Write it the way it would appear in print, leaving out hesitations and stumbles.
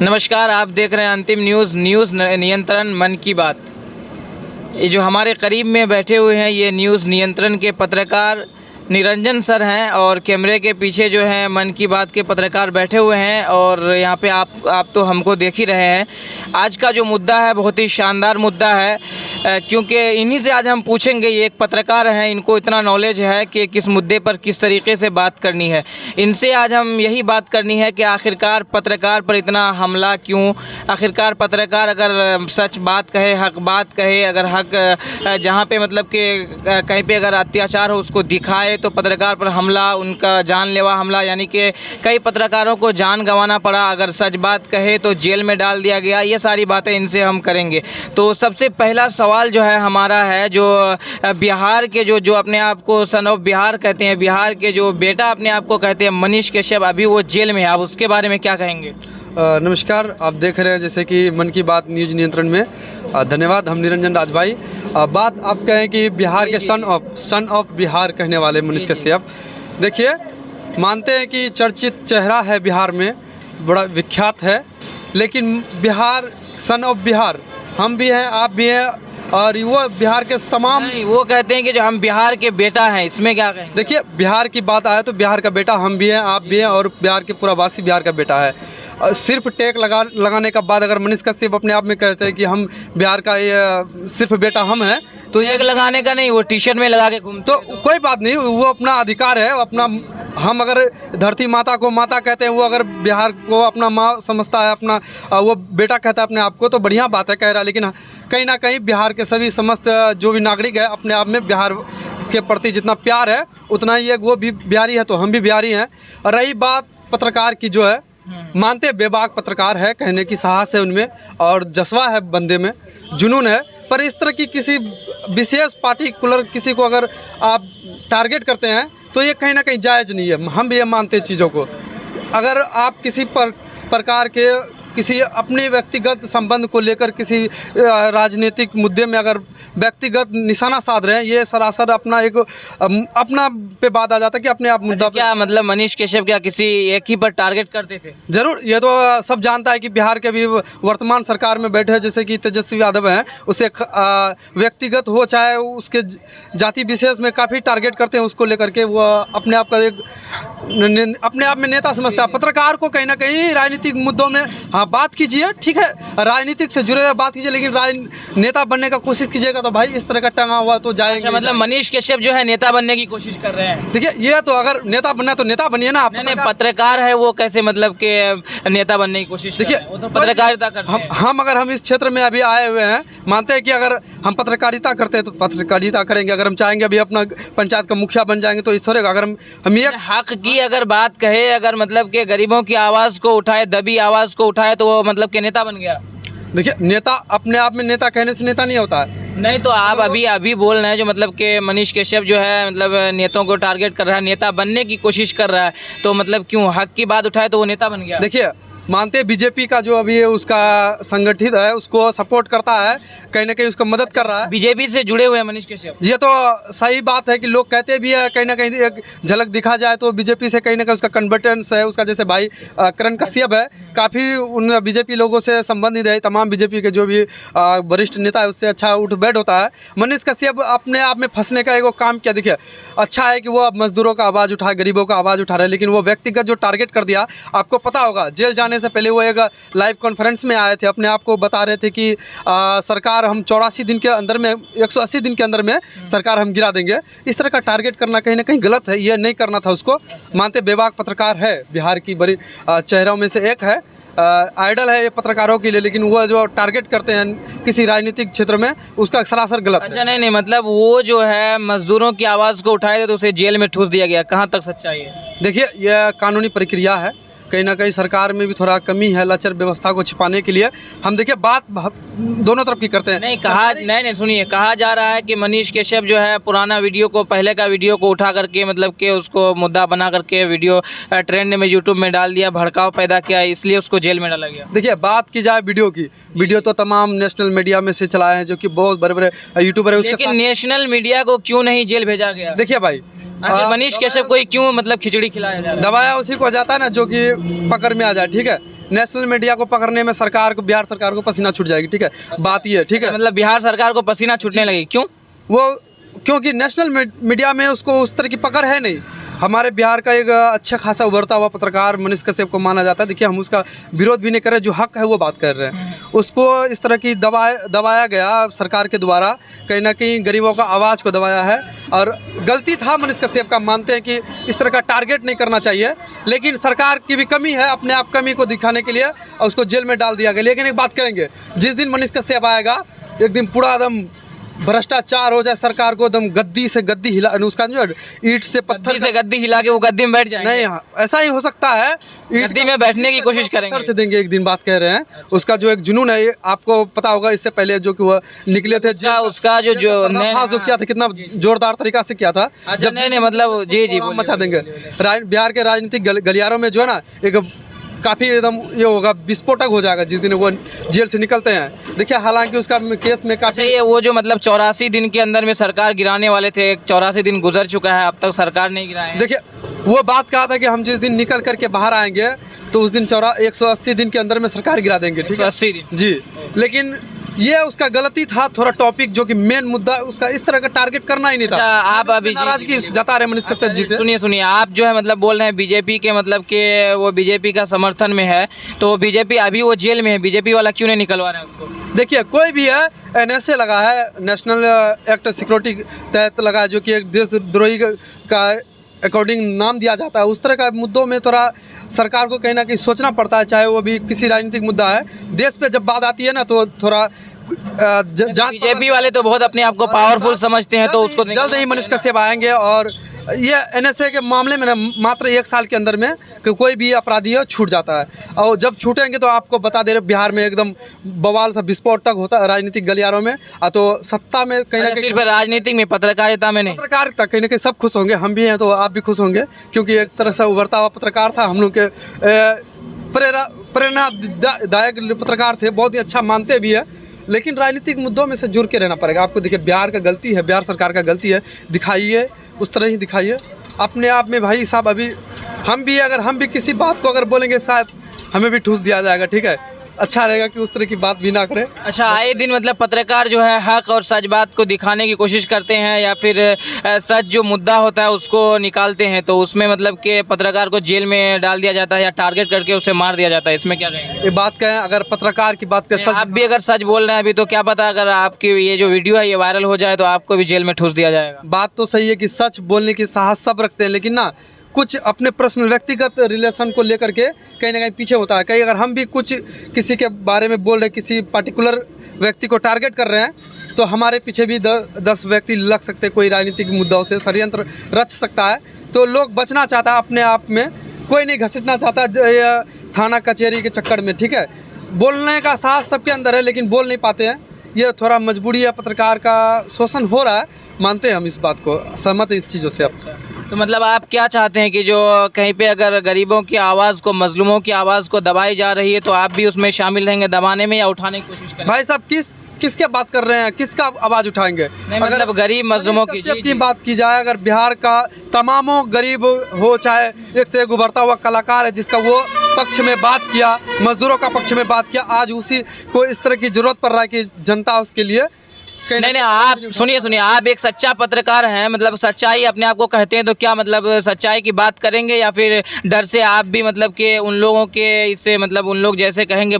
नमस्कार, आप देख रहे हैं अंतिम न्यूज़ नियंत्रण मन की बात। ये जो हमारे करीब में बैठे हुए हैं ये न्यूज़ नियंत्रण के पत्रकार निरंजन सर हैं और कैमरे के पीछे जो है मन की बात के पत्रकार बैठे हुए हैं। और यहाँ पे आप तो हमको देख ही रहे हैं। आज का जो मुद्दा है बहुत ही शानदार मुद्दा है, क्योंकि इन्हीं से आज हम पूछेंगे। ये एक पत्रकार हैं, इनको इतना नॉलेज है कि किस मुद्दे पर किस तरीके से बात करनी है। इनसे आज हम यही बात करनी है कि आखिरकार पत्रकार पर इतना हमला क्यों। आखिरकार पत्रकार अगर सच बात कहे, हक बात कहे, अगर हक जहाँ पे मतलब कि कहीं पे अगर अत्याचार हो उसको दिखाए, तो पत्रकार पर हमला, उनका जानलेवा हमला, यानी कि कई पत्रकारों को जान गंवाना पड़ा। अगर सच बात कहे तो जेल में डाल दिया गया। ये सारी बातें इनसे हम करेंगे। तो सबसे पहला सवाल जो है हमारा है, जो बिहार के जो अपने आप को सन ऑफ बिहार कहते हैं, बिहार के जो बेटा अपने आप को कहते हैं, मनीष कश्यप, अभी वो जेल में है। आप उसके बारे में क्या कहेंगे? नमस्कार, आप देख रहे हैं जैसे कि मन की बात न्यूज़ नियंत्रण में। धन्यवाद। हम निरंजन राज भाई। बात आप कहें कि बिहार के सन ऑफ बिहार कहने वाले मनीष कश्यप, देखिए, मानते हैं कि चर्चित चेहरा है बिहार में, बड़ा विख्यात है। लेकिन बिहार सन ऑफ बिहार हम भी हैं, आप भी हैं, और वो बिहार के तमाम, वो कहते हैं कि जो हम बिहार के बेटा हैं, इसमें क्या कहें? देखिए, बिहार की बात आए तो बिहार का बेटा हम भी हैं, आप भी हैं, और बिहार के पूरा वासी बिहार का बेटा है। सिर्फ टैग लगाने का बाद अगर मनीष कश्यप अपने आप में कहते हैं कि हम बिहार का ये सिर्फ बेटा हम हैं, तो टैग लगाने का नहीं, वो टी शर्ट में लगा के घूमते, तो कोई बात नहीं, वो अपना अधिकार है अपना। हम अगर धरती माता को माता कहते हैं, वो अगर बिहार को अपना माँ समझता है, अपना वो बेटा कहता है अपने आप को, तो बढ़िया बात है, कह रहा है। लेकिन कहीं ना कहीं बिहार के सभी समस्त जो भी नागरिक है, अपने आप में बिहार के प्रति जितना प्यार है उतना ही वो भी बिहारी है, तो हम भी बिहारी हैं। रही बात पत्रकार की, जो है, मानते बेबाक पत्रकार है, कहने की साहस है उनमें और जज्बा है, बंदे में जुनून है। पर इस तरह की किसी विशेष पार्टिकुलर किसी को अगर आप टारगेट करते हैं तो ये कहीं ना कहीं जायज़ नहीं है। हम भी ये मानते हैं चीज़ों को। अगर आप किसी प्रकार के किसी अपने व्यक्तिगत संबंध को लेकर किसी राजनीतिक मुद्दे में अगर व्यक्तिगत निशाना साध रहे हैं, ये सरासर अपना पे बात आ जाता है कि अपने आप मुद्दा। क्या मतलब मनीष कश्यप क्या किसी एक ही पर टारगेट करते थे? जरूर, ये तो सब जानता है कि बिहार के भी वर्तमान सरकार में बैठे हैं, जैसे कि तेजस्वी यादव हैं, उसे व्यक्तिगत हो चाहे उसके जाति विशेष में काफ़ी टारगेट करते हैं उसको लेकर के। वो अपने आप का अपने आप में नेता समझता है। पत्रकार को कहीं ना कहीं राजनीतिक मुद्दों में हाँ बात कीजिए, ठीक है, राजनीतिक से जुड़े हुए बात कीजिए, लेकिन नेता बनने का कोशिश कीजिएगा तो भाई इस तरह का टंगा हुआ तो जाएंगे। अच्छा, मतलब मनीष कश्यप जो है नेता बनने की कोशिश कर रहे हैं? देखिए, ये तो अगर नेता बनना है तो नेता बनिए ना आप। नहीं, पत्रकार है वो कैसे मतलब के नेता बनने की कोशिश? देखिए, वो तो पत्रकारिता करते हैं। हम इस क्षेत्र में अभी आए हुए हैं, मानते हैं कि अगर हम पत्रकारिता करते हैं तो पत्रकारिता करेंगे। अगर हम चाहेंगे अभी अपना पंचायत का मुखिया बन जाएंगे तो इस तरह का। अगर हम ये हक की अगर बात कहे, अगर मतलब के गरीबों की आवाज़ को उठाए, दबी आवाज़ को उठाए, तो वो मतलब के नेता बन गया। देखिए, नेता अपने आप में नेता कहने से नेता नहीं होता है। नहीं, तो आप अभी बोल रहे हैं जो मतलब कि मनीष कश्यप जो है मतलब नेताओं को टारगेट कर रहा है, नेता बनने की कोशिश कर रहा है, तो मतलब क्यों हक की बात उठाए तो वो नेता बन गया? देखिए, मानते हैं बीजेपी का जो अभी उसका संगठित है उसको सपोर्ट करता है, कहीं ना कहीं उसको मदद कर रहा है। बीजेपी से जुड़े हुए हैं मनीष कश्यप। ये तो सही बात है कि लोग कहते भी है, कहीं ना कहीं एक झलक दिखा जाए तो बीजेपी से कहीं ना कहीं उसका कन्वर्टेंस है उसका। जैसे भाई करण कश्यप है, काफ़ी उन बीजेपी लोगों से संबंधित है, तमाम बीजेपी के जो भी वरिष्ठ नेता है उससे अच्छा उठ बैठ होता है। मनीष कश्यप अपने आप में फंसने का एक काम किया। देखिए, अच्छा है कि वो अब मजदूरों का आवाज़ उठाए, गरीबों का आवाज़ उठा रहे हैं, लेकिन वो व्यक्तिगत जो टारगेट कर दिया, आपको पता होगा जेल जाने से पहले वो एक लाइव कॉन्फ्रेंस में आए थे, अपने आप को बता रहे थे कि सरकार हम 84 दिन के अंदर में, 180 दिन के अंदर में सरकार हम गिरा देंगे। इस तरह का टारगेट करना कहीं ना कहीं गलत है, ये नहीं करना था उसको। मानते बेबाक पत्रकार है, बिहार की बड़ी चेहरों में से एक है, आइडल है ये पत्रकारों के लिए, लेकिन वो जो टारगेट करते हैं किसी राजनीतिक क्षेत्र में उसका सरासर गलत है। अच्छा, नहीं, मतलब वो जो है मजदूरों की आवाज़ को उठाए थे तो उसे जेल में ठूस दिया गया, कहाँ तक सच्चाई है? देखिए, यह कानूनी प्रक्रिया है, कहीं ना कहीं सरकार में भी थोड़ा कमी है लाचार व्यवस्था को छिपाने के लिए। हम देखिए बात दोनों तरफ की करते हैं। नहीं, सुनिए, कहा जा रहा है कि मनीष कश्यप जो है पुराना वीडियो को, पहले का वीडियो को उठा करके मतलब कि उसको मुद्दा बना करके वीडियो ट्रेंड में यूट्यूब में डाल दिया, भड़काव पैदा किया, इसलिए उसको जेल में डाला गया। देखिए, बात की जाए वीडियो तो तमाम नेशनल मीडिया में से चलाए हैं, जो कि बहुत बड़े बड़े यूट्यूबर है। लेकिन नेशनल मीडिया को क्यों नहीं जेल भेजा गया? देखिए भाई, मनीष कश्यप को क्यों मतलब खिचड़ी खिलाया जा रहा है? दबाया उसी को जाता है ना जो कि पकड़ में आ जाए, ठीक है। नेशनल मीडिया को पकड़ने में सरकार को, बिहार सरकार को पसीना छूट जाएगी, ठीक है, बात ये, ठीक है। मतलब बिहार सरकार को पसीना छूटने लगी, क्यों? वो क्योंकि नेशनल मीडिया में उसको उस तरह की पकड़ है नहीं। हमारे बिहार का एक अच्छा खासा उभरता हुआ पत्रकार मनीष कश्यप को माना जाता है। देखिए, हम उसका विरोध भी नहीं कर रहे, जो हक है वो बात कर रहे हैं। उसको इस तरह की दबाया गया सरकार के द्वारा, कहीं ना कहीं गरीबों का आवाज़ को दबाया है, और गलती था मनीष कश्यप का। मानते हैं कि इस तरह का टारगेट नहीं करना चाहिए, लेकिन सरकार की भी कमी है, अपने आप कमी को दिखाने के लिए और उसको जेल में डाल दिया गया। लेकिन एक बात कहेंगे, जिस दिन मनीष कश्यप आएगा, एक दिन पूरा एकदम भ्रष्टाचार हो जाए, सरकार को एकदम गद्दी से गद्दी हिला, उसका जो ईंट से पत्थर से गद्दी हिला के वो गद्दी में बैठ जाए। नहीं, ऐसा ही हो सकता है, गद्दी में बैठने की कोशिश करेंगे, पत्थर से देंगे एक दिन, बात कह रहे हैं। उसका जो एक जुनून है, आपको पता होगा, इससे पहले जो कि वो निकले थे, उसका जो किया था, कितना जोरदार तरीका से किया था। जब नहीं मतलब जी मचा देंगे। बिहार के राजनीतिक गलियारों में जो है ना, एक काफ़ी एकदम ये होगा, विस्फोटक हो जाएगा जिस दिन वो जेल से निकलते हैं। देखिए, हालांकि उसका केस में काफ़ी ये वो जो मतलब 84 दिन के अंदर में सरकार गिराने वाले थे, 84 दिन गुजर चुका है, अब तक सरकार नहीं गिराए। देखिए, वो बात कहा था कि हम जिस दिन निकल करके बाहर आएंगे तो उस दिन 180 दिन के अंदर में सरकार गिरा देंगे, ठीक है, 80 दिन जी। लेकिन ये उसका गलती था, थोड़ा टॉपिक जो कि मेन मुद्दा उसका, इस तरह का टारगेट करना ही नहीं था। आप अभी नाराजगी जता रहे मनीष कश्यप जी से। सुनिए, आप जो है मतलब बोल रहे हैं बीजेपी के, मतलब कि वो बीजेपी का समर्थन में है, तो बीजेपी अभी वो जेल में है, बीजेपी वाला क्यों नहीं निकलवा रहे हैं उसको? देखिए, कोई भी है, NSA लगा है, नेशनल एक्ट सिक्योरिटी तहत लगा है, जो कि एक देशद्रोही का अकॉर्डिंग नाम दिया जाता है। उस तरह का मुद्दों में थोड़ा सरकार को कहीं ना कहीं सोचना पड़ता है, चाहे वो भी किसी राजनीतिक मुद्दा है। देश पे जब बात आती है ना, तो थोड़ा बीजेपी वाले तो बहुत अपने आप को पावरफुल समझते हैं, तो उसको जल्द ही मनीष कश्यप आएंगे। और ये NSA के मामले में ना, मात्र 1 साल के अंदर में कोई भी अपराधी है छूट जाता है, और जब छूटेंगे तो आपको बता दे रहे, बिहार में एकदम बवाल सा विस्फोटक होता है राजनीतिक गलियारों में। तो सत्ता में कहीं ना कहीं, सिर्फ राजनीतिक में, पत्रकारिता में नहीं, पत्रकारिता कहीं ना कहीं सब खुश होंगे, हम भी हैं तो आप भी खुश होंगे, क्योंकि एक तरह से उभरता हुआ पत्रकार था, हम लोग के प्रेरणादायक पत्रकार थे, बहुत ही अच्छा मानते भी है। लेकिन राजनीतिक मुद्दों में से जुड़ के रहना पड़ेगा आपको। देखिए, बिहार का गलती है, बिहार सरकार का गलती है, दिखाइए, उस तरह ही दिखाइए अपने आप में। भाई साहब, अभी हम भी किसी बात को अगर बोलेंगे, शायद हमें भी ठूस दिया जाएगा, ठीक है, अच्छा रहेगा कि उस तरह की बात भी ना करें। अच्छा, आए दिन मतलब पत्रकार जो है हक और सच बात को दिखाने की कोशिश करते हैं, या फिर सच जो मुद्दा होता है उसको निकालते हैं, तो उसमें मतलब कि पत्रकार को जेल में डाल दिया जाता है या टारगेट करके उसे मार दिया जाता है, इसमें क्या कहेंगे? ये बात कहें, अगर पत्रकार की बात करें, आप भी अगर सच बोल रहे हैं अभी, तो क्या पता अगर आपकी ये जो वीडियो है ये वायरल हो जाए तो आपको भी जेल में ठूस दिया जाएगा। बात तो सही है कि सच बोलने की साहस सब रखते हैं, लेकिन ना कुछ अपने पर्सनल व्यक्तिगत रिलेशन को लेकर के कहीं ना कहीं पीछे होता है। कहीं अगर हम भी कुछ किसी के बारे में बोल रहे, किसी पर्टिकुलर व्यक्ति को टारगेट कर रहे हैं, तो हमारे पीछे भी 10 व्यक्ति लग सकते हैं, कोई राजनीतिक मुद्दों से षड्यंत्र रच सकता है। तो लोग बचना चाहता है अपने आप में, कोई नहीं घसीटना चाहता थाना कचहरी के चक्कर में, ठीक है। बोलने का साहस सबके अंदर है, लेकिन बोल नहीं पाते हैं। ये थोड़ा मजबूरी है, पत्रकार का शोषण हो रहा है, मानते हैं हम इस बात को, सहमत है इस चीज़ों से। अब तो मतलब आप क्या चाहते हैं कि जो कहीं पे अगर गरीबों की आवाज़ को, मजलूमों की आवाज़ को दबाई जा रही है, तो आप भी उसमें शामिल रहेंगे दबाने में, या उठाने की कोशिश करेंगे? भाई साहब, किसके बात कर रहे हैं, किसका आवाज़ उठाएंगे? मतलब गरीब मजलूमों की बात की जाए, अगर बिहार का तमामों गरीब हो, चाहे एक से एक उभरता हुआ कलाकार है जिसका वो पक्ष में बात किया, मजदूरों का पक्ष में बात किया, आज उसी को इस तरह की जरूरत पड़ रहा है कि जनता उसके लिए नहीं, आप सुनिए, आप एक सच्चा पत्रकार हैं, मतलब सच्चाई अपने आप को कहते हैं, तो क्या मतलब सच्चाई की बात करेंगे, या फिर डर से आप भी मतलब कि उन लोगों के इससे, मतलब उन लोग जैसे कहेंगे